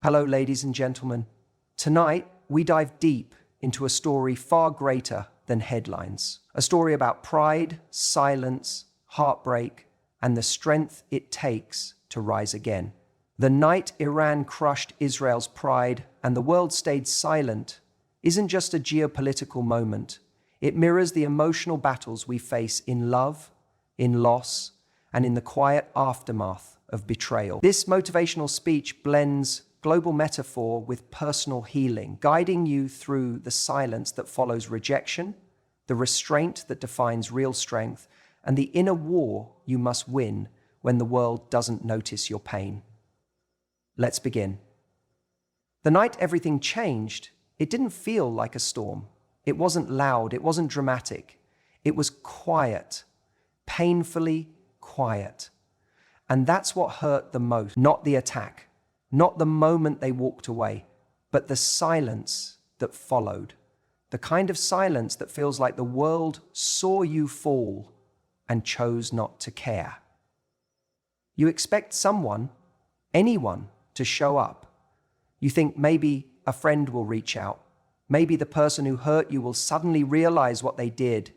Hello, ladies and gentlemen. Tonight, we dive deep into a story far greater than headlines. A story about pride, silence, heartbreak, and the strength it takes to rise again. The night Iran crushed Israel's pride and the world stayed silent isn't just a geopolitical moment. It mirrors the emotional battles we face in love, in loss, and in the quiet aftermath of betrayal. This motivational speech blends global metaphor with personal healing, guiding you through the silence that follows rejection, the restraint that defines real strength, and the inner war you must win when the world doesn't notice your pain. Let's begin. The night everything changed, it didn't feel like a storm. It wasn't loud, it wasn't dramatic. It was quiet, painfully quiet. And that's what hurt the most, not the attack. Not the moment they walked away, but the silence that followed. The kind of silence that feels like the world saw you fall and chose not to care. You expect someone, anyone, to show up. You think maybe a friend will reach out. Maybe the person who hurt you will suddenly realize what they did.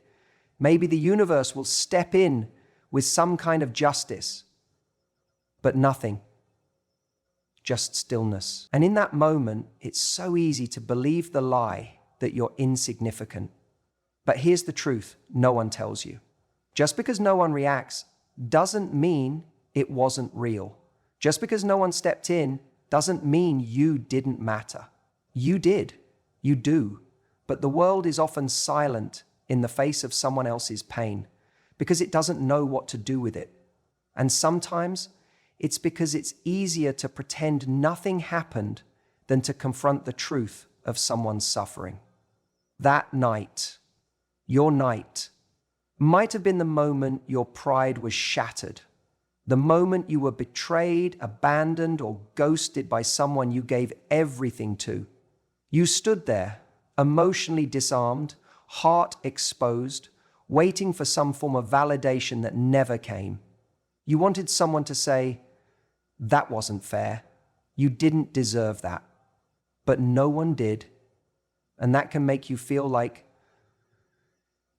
Maybe the universe will step in with some kind of justice. But nothing. Just stillness. And in that moment, it's so easy to believe the lie that you're insignificant. But here's the truth no one tells you. Just because no one reacts doesn't mean it wasn't real. Just because no one stepped in doesn't mean you didn't matter. You did. You do. But the world is often silent in the face of someone else's pain because it doesn't know what to do with it. And sometimes it's because it's easier to pretend nothing happened than to confront the truth of someone's suffering. That night, your night, might have been the moment your pride was shattered, the moment you were betrayed, abandoned, or ghosted by someone you gave everything to. You stood there, emotionally disarmed, heart exposed, waiting for some form of validation that never came. You wanted someone to say, "That wasn't fair. You didn't deserve that." But no one did. And that can make you feel like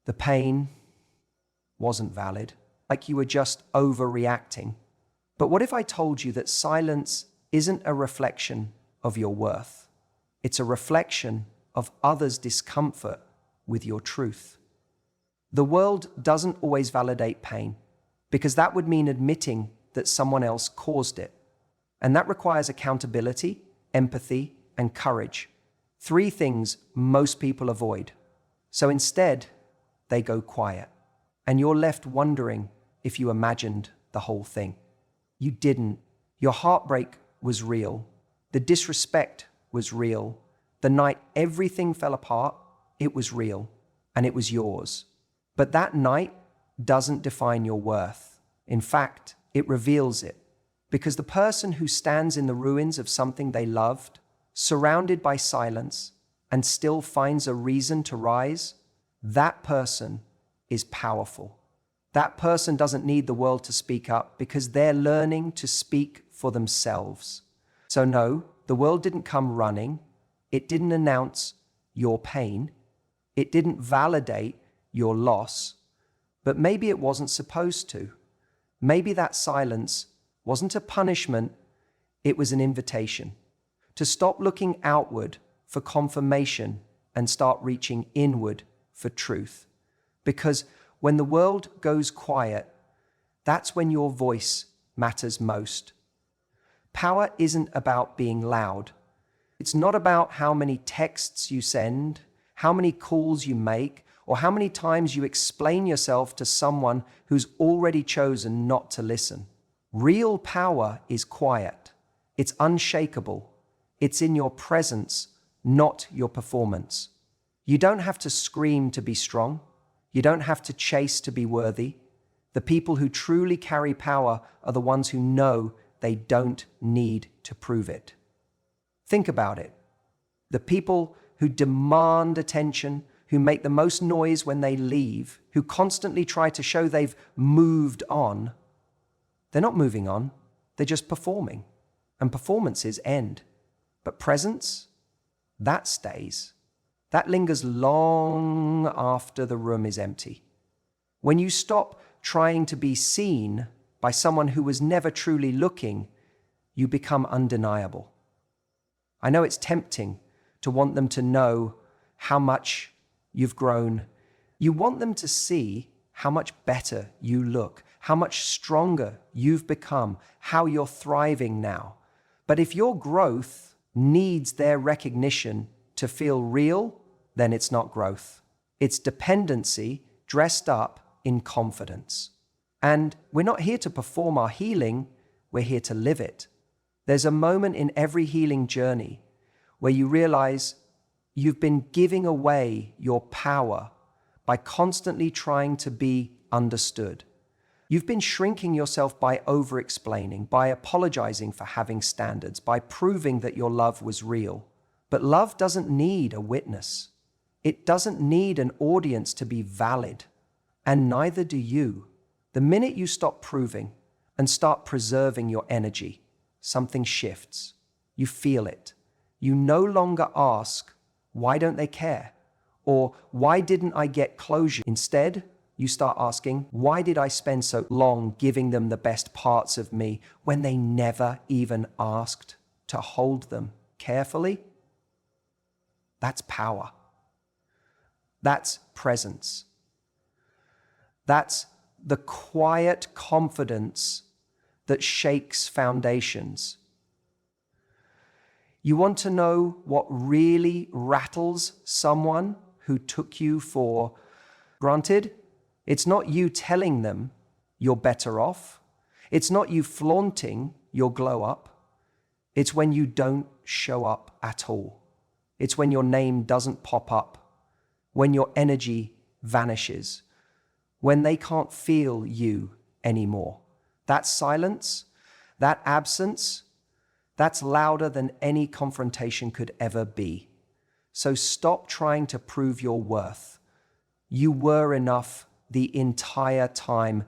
the pain wasn't valid, like you were just overreacting. But what if I told you that silence isn't a reflection of your worth? It's a reflection of others' discomfort with your truth. The world doesn't always validate pain, because that would mean admitting that someone else caused it. And that requires accountability, empathy, and courage. 3 things most people avoid. So instead, they go quiet. And you're left wondering if you imagined the whole thing. You didn't. Your heartbreak was real. The disrespect was real. The night everything fell apart, it was real. And it was yours. But that night doesn't define your worth. In fact, it reveals it. Because the person who stands in the ruins of something they loved, surrounded by silence, and still finds a reason to rise, that person is powerful. That person doesn't need the world to speak up because they're learning to speak for themselves. So no, the world didn't come running. It didn't announce your pain. It didn't validate your loss. But maybe it wasn't supposed to. Maybe that silence wasn't a punishment, it was an invitation to stop looking outward for confirmation and start reaching inward for truth. Because when the world goes quiet, that's when your voice matters most. Power isn't about being loud. It's not about how many texts you send, how many calls you make, or how many times you explain yourself to someone who's already chosen not to listen. Real power is quiet. It's unshakable. It's in your presence, not your performance. You don't have to scream to be strong. You don't have to chase to be worthy. The people who truly carry power are the ones who know they don't need to prove it. Think about it. The people who demand attention, who make the most noise when they leave, who constantly try to show they've moved on, they're not moving on, they're just performing. And performances end. But presence, that stays. That lingers long after the room is empty. When you stop trying to be seen by someone who was never truly looking, you become undeniable. I know it's tempting to want them to know how much you've grown. You want them to see how much better you look, how much stronger you've become, how you're thriving now. But if your growth needs their recognition to feel real, then it's not growth. It's dependency dressed up in confidence. And we're not here to perform our healing, we're here to live it. There's a moment in every healing journey where you realize you've been giving away your power by constantly trying to be understood. You've been shrinking yourself by over-explaining, by apologizing for having standards, by proving that your love was real. But love doesn't need a witness. It doesn't need an audience to be valid. And neither do you. The minute you stop proving and start preserving your energy, something shifts. You feel it. You no longer ask, why don't they care? Or why didn't I get closure? Instead, you start asking, why did I spend so long giving them the best parts of me when they never even asked to hold them carefully? That's power. That's presence. That's the quiet confidence that shakes foundations. You want to know what really rattles someone who took you for granted? It's not you telling them you're better off. It's not you flaunting your glow up. It's when you don't show up at all. It's when your name doesn't pop up, when your energy vanishes, when they can't feel you anymore. That silence, that absence, that's louder than any confrontation could ever be. So stop trying to prove your worth. You were enough the entire time.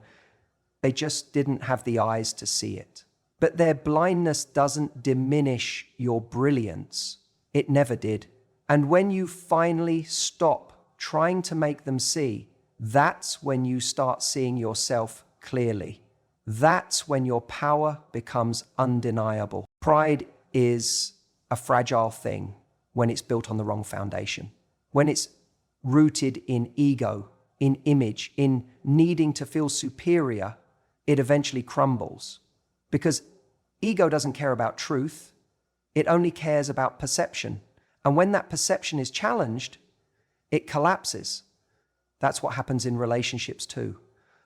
They just didn't have the eyes to see it. But their blindness doesn't diminish your brilliance. It never did. And when you finally stop trying to make them see, that's when you start seeing yourself clearly. That's when your power becomes undeniable. Pride is a fragile thing when it's built on the wrong foundation. When it's rooted in ego, in image, in needing to feel superior, it eventually crumbles. Because ego doesn't care about truth, it only cares about perception. And when that perception is challenged, it collapses. That's what happens in relationships too.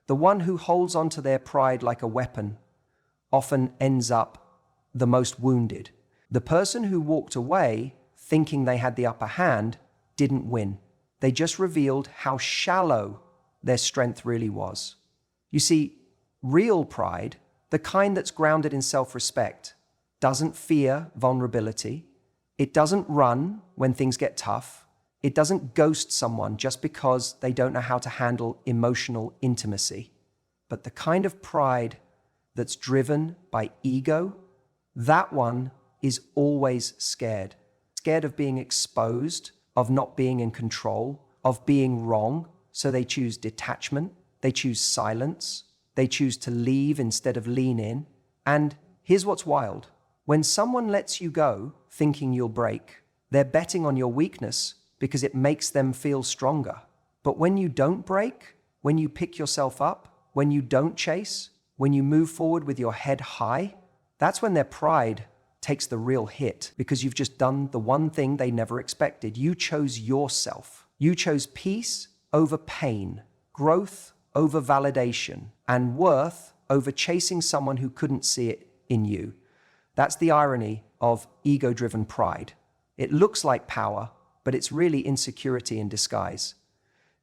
The one who holds onto their pride like a weapon often ends up the most wounded. The person who walked away thinking they had the upper hand didn't win. They just revealed how shallow their strength really was. You see, real pride, the kind that's grounded in self-respect, doesn't fear vulnerability. It doesn't run when things get tough. It doesn't ghost someone just because they don't know how to handle emotional intimacy. But the kind of pride that's driven by ego, that one is always scared. Scared of being exposed, of not being in control, of being wrong. So they choose detachment, they choose silence, they choose to leave instead of lean in. And here's what's wild. When someone lets you go thinking you'll break, they're betting on your weakness because it makes them feel stronger. But when you don't break, when you pick yourself up, when you don't chase, when you move forward with your head high, that's when their pride takes the real hit because you've just done the one thing they never expected. You chose yourself. You chose peace over pain, growth over validation, and worth over chasing someone who couldn't see it in you. That's the irony of ego-driven pride. It looks like power, but it's really insecurity in disguise.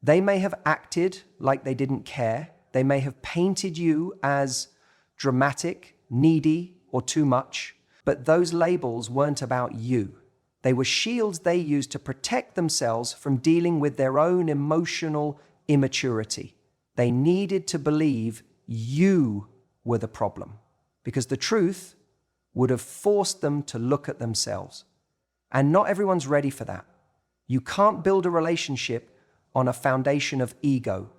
They may have acted like they didn't care. They may have painted you as dramatic, needy, or too much, but those labels weren't about you. They were shields they used to protect themselves from dealing with their own emotional immaturity. They needed to believe you were the problem, because the truth would have forced them to look at themselves. And not everyone's ready for that. You can't build a relationship on a foundation of ego.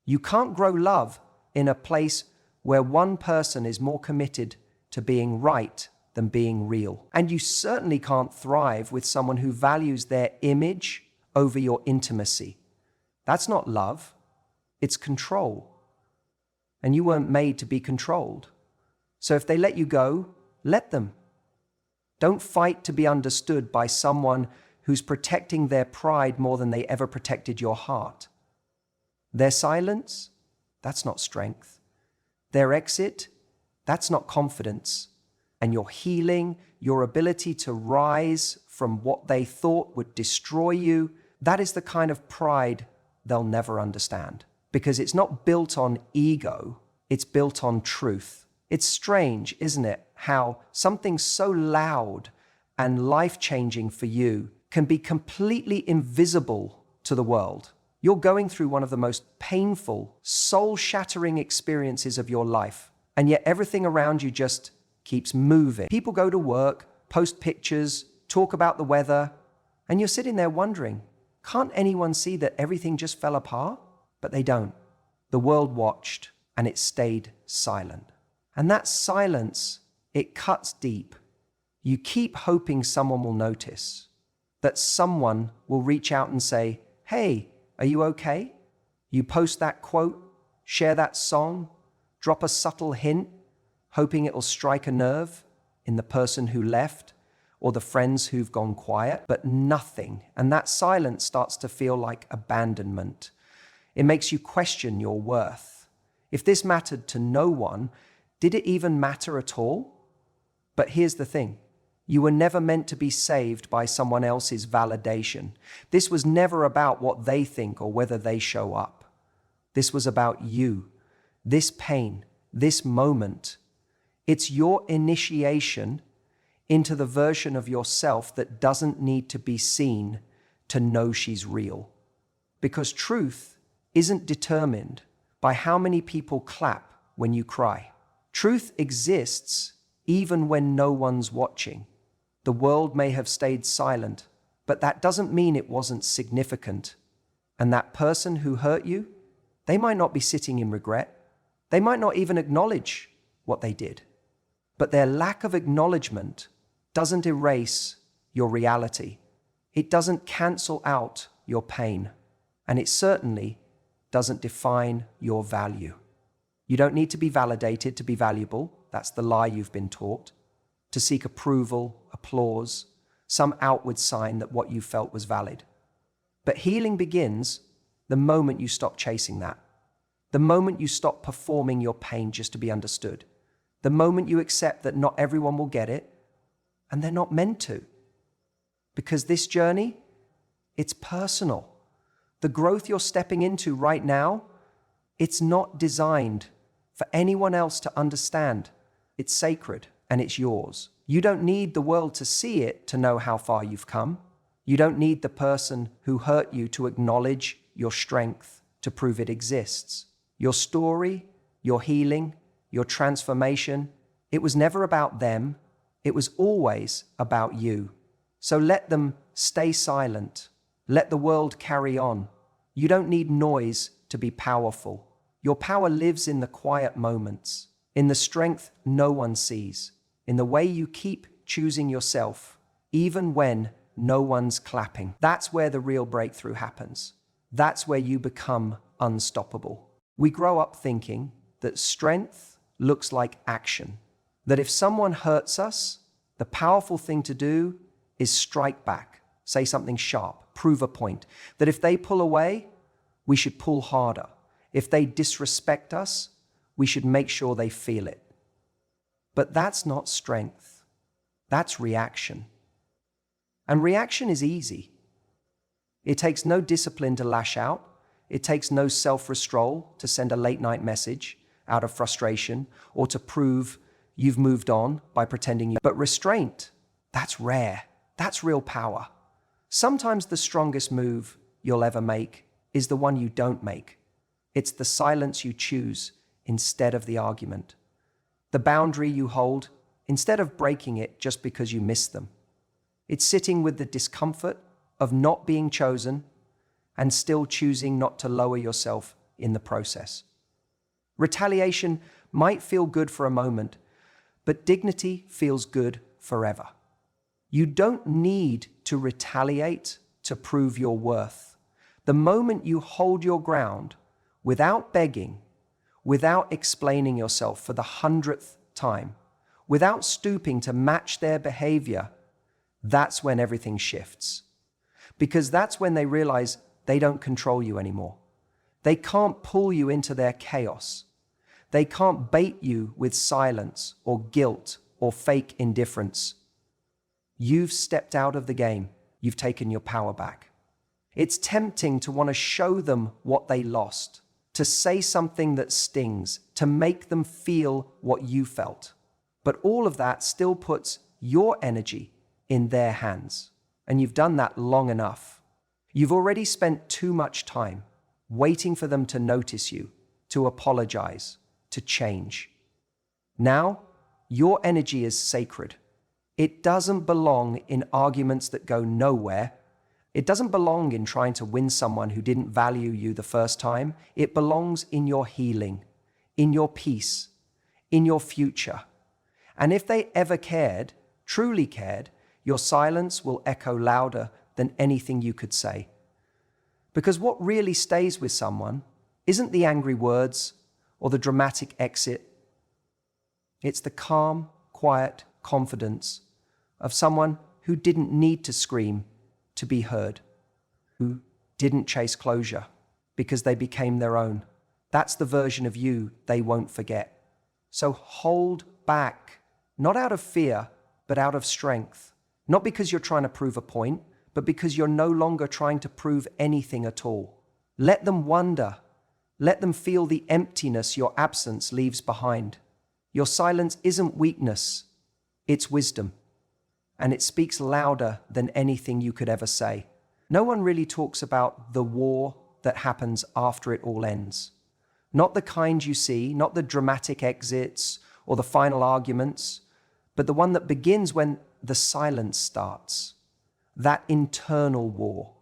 You can't grow love in a place where one person is more committed to being right than being real. And you certainly can't thrive with someone who values their image over your intimacy. That's not love, it's control. And you weren't made to be controlled. So if they let you go, let them. Don't fight to be understood by someone who's protecting their pride more than they ever protected your heart. Their silence, that's not strength. Their exit, that's not confidence. And your healing, your ability to rise from what they thought would destroy you, that is the kind of pride they'll never understand. Because it's not built on ego, it's built on truth. It's strange, isn't it, how something so loud and life-changing for you can be completely invisible to the world. You're going through one of the most painful, soul-shattering experiences of your life, and yet everything around you just keeps moving. People go to work, post pictures, talk about the weather, and you're sitting there wondering, can't anyone see that everything just fell apart? But they don't. The world watched, and it stayed silent. And that silence, it cuts deep. You keep hoping someone will notice, that someone will reach out and say, hey, are you okay? You post that quote, share that song, drop a subtle hint, hoping it'll strike a nerve in the person who left or the friends who've gone quiet, but nothing. And that silence starts to feel like abandonment. It makes you question your worth. If this mattered to no one, did it even matter at all? But here's the thing. You were never meant to be saved by someone else's validation. This was never about what they think or whether they show up. This was about you, this pain, this moment. It's your initiation into the version of yourself that doesn't need to be seen to know she's real. Because truth isn't determined by how many people clap when you cry. Truth exists even when no one's watching. The world may have stayed silent, but that doesn't mean it wasn't significant. And that person who hurt you, they might not be sitting in regret. They might not even acknowledge what they did. But their lack of acknowledgement doesn't erase your reality. It doesn't cancel out your pain. And it certainly doesn't define your value. You don't need to be validated to be valuable. That's the lie you've been taught. To seek approval, applause, some outward sign that what you felt was valid. But healing begins the moment you stop chasing that. The moment you stop performing your pain just to be understood. The moment you accept that not everyone will get it, and they're not meant to. Because this journey, it's personal. The growth you're stepping into right now, it's not designed for anyone else to understand. It's sacred and it's yours. You don't need the world to see it to know how far you've come. You don't need the person who hurt you to acknowledge your strength to prove it exists. Your story, your healing, your transformation, it was never about them. It was always about you. So let them stay silent. Let the world carry on. You don't need noise to be powerful. Your power lives in the quiet moments, in the strength no one sees, in the way you keep choosing yourself, even when no one's clapping. That's where the real breakthrough happens. That's where you become unstoppable. We grow up thinking that strength looks like action, that if someone hurts us, the powerful thing to do is strike back, say something sharp, prove a point, that if they pull away, we should pull harder. If they disrespect us, we should make sure they feel it. But that's not strength. That's reaction. And reaction is easy. It takes no discipline to lash out. It takes no self-restraint to send a late-night message out of frustration or to prove you've moved on by pretending you. But restraint, that's rare. That's real power. Sometimes the strongest move you'll ever make is the one you don't make. It's the silence you choose instead of the argument. The boundary you hold instead of breaking it just because you miss them. It's sitting with the discomfort of not being chosen and still choosing not to lower yourself in the process. Retaliation might feel good for a moment, but dignity feels good forever. You don't need to retaliate to prove your worth. The moment you hold your ground without begging, without explaining yourself for the 100th time, without stooping to match their behavior, that's when everything shifts. Because that's when they realize they don't control you anymore. They can't pull you into their chaos. They can't bait you with silence or guilt or fake indifference. You've stepped out of the game. You've taken your power back. It's tempting to want to show them what they lost, to say something that stings, to make them feel what you felt. But all of that still puts your energy in their hands. And you've done that long enough. You've already spent too much time waiting for them to notice you, to apologize, to change. Now, your energy is sacred. It doesn't belong in arguments that go nowhere. It doesn't belong in trying to win someone who didn't value you the first time. It belongs in your healing, in your peace, in your future. And if they ever cared, truly cared, your silence will echo louder than anything you could say. Because what really stays with someone isn't the angry words or the dramatic exit. It's the calm, quiet confidence of someone who didn't need to scream to be heard, who didn't chase closure because they became their own. That's the version of you they won't forget. So hold back, not out of fear, but out of strength. Not because you're trying to prove a point, but because you're no longer trying to prove anything at all. Let them wonder. Let them feel the emptiness your absence leaves behind. Your silence isn't weakness, it's wisdom. And it speaks louder than anything you could ever say. No one really talks about the war that happens after it all ends. Not the kind you see, not the dramatic exits or the final arguments, but the one that begins when the silence starts. That internal war.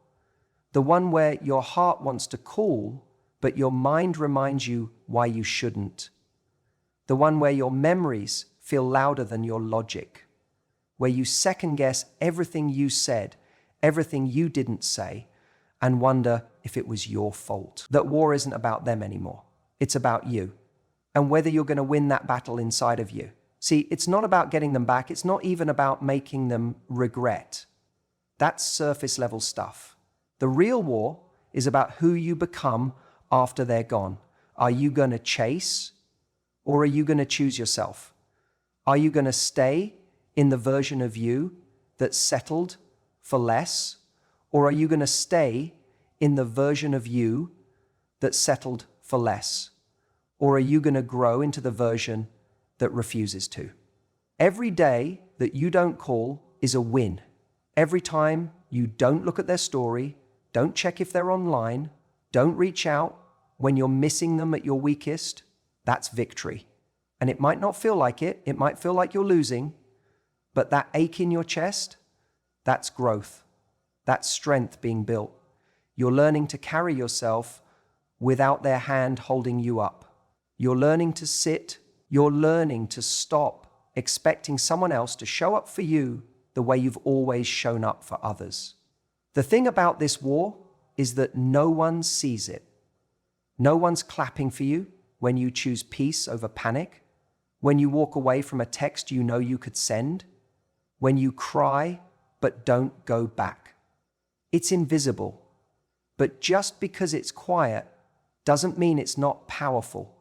The one where your heart wants to call, but your mind reminds you why you shouldn't. The one where your memories feel louder than your logic. Where you second guess everything you said, everything you didn't say, and wonder if it was your fault. That war isn't about them anymore. It's about you. And whether you're going to win that battle inside of you. See, it's not about getting them back. It's not even about making them regret. That's surface level stuff. The real war is about who you become after they're gone. Are you going to chase or are you going to choose yourself? Are you going to stay in the version of you that settled for less? Or are you going to stay in the version of you that settled for less? Or are you going to grow into the version that refuses to? Every day that you don't call is a win. Every time you don't look at their story, don't check if they're online, don't reach out when you're missing them at your weakest, that's victory. And it might not feel like it. It might feel like you're losing. But that ache in your chest, that's growth. That's strength being built. You're learning to carry yourself without their hand holding you up. You're learning to sit. You're learning to stop expecting someone else to show up for you the way you've always shown up for others. The thing about this war is that no one sees it. No one's clapping for you when you choose peace over panic, when you walk away from a text you know you could send, when you cry but don't go back. It's invisible, but just because it's quiet doesn't mean it's not powerful.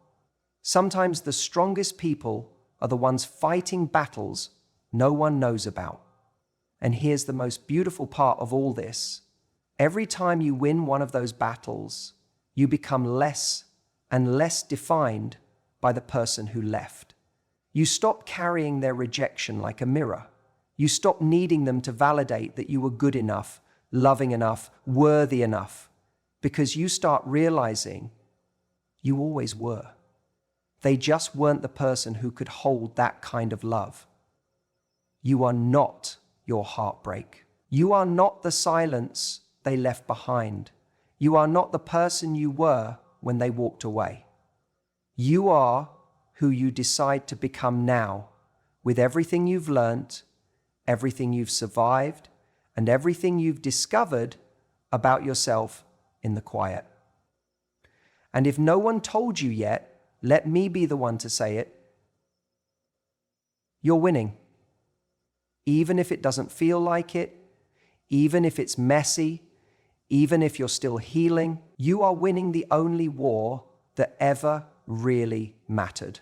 Sometimes the strongest people are the ones fighting battles no one knows about. And here's the most beautiful part of all this. Every time you win one of those battles, you become less and less defined by the person who left. You stop carrying their rejection like a mirror. You stop needing them to validate that you were good enough, loving enough, worthy enough, because you start realizing you always were. They just weren't the person who could hold that kind of love. You are not your heartbreak. You are not the silence they left behind. You are not the person you were when they walked away. You are who you decide to become now, with everything you've learnt, everything you've survived, and everything you've discovered about yourself in the quiet. And if no one told you yet, let me be the one to say it. You're winning. Even if it doesn't feel like it, even if it's messy, even if you're still healing, you are winning the only war that ever really mattered.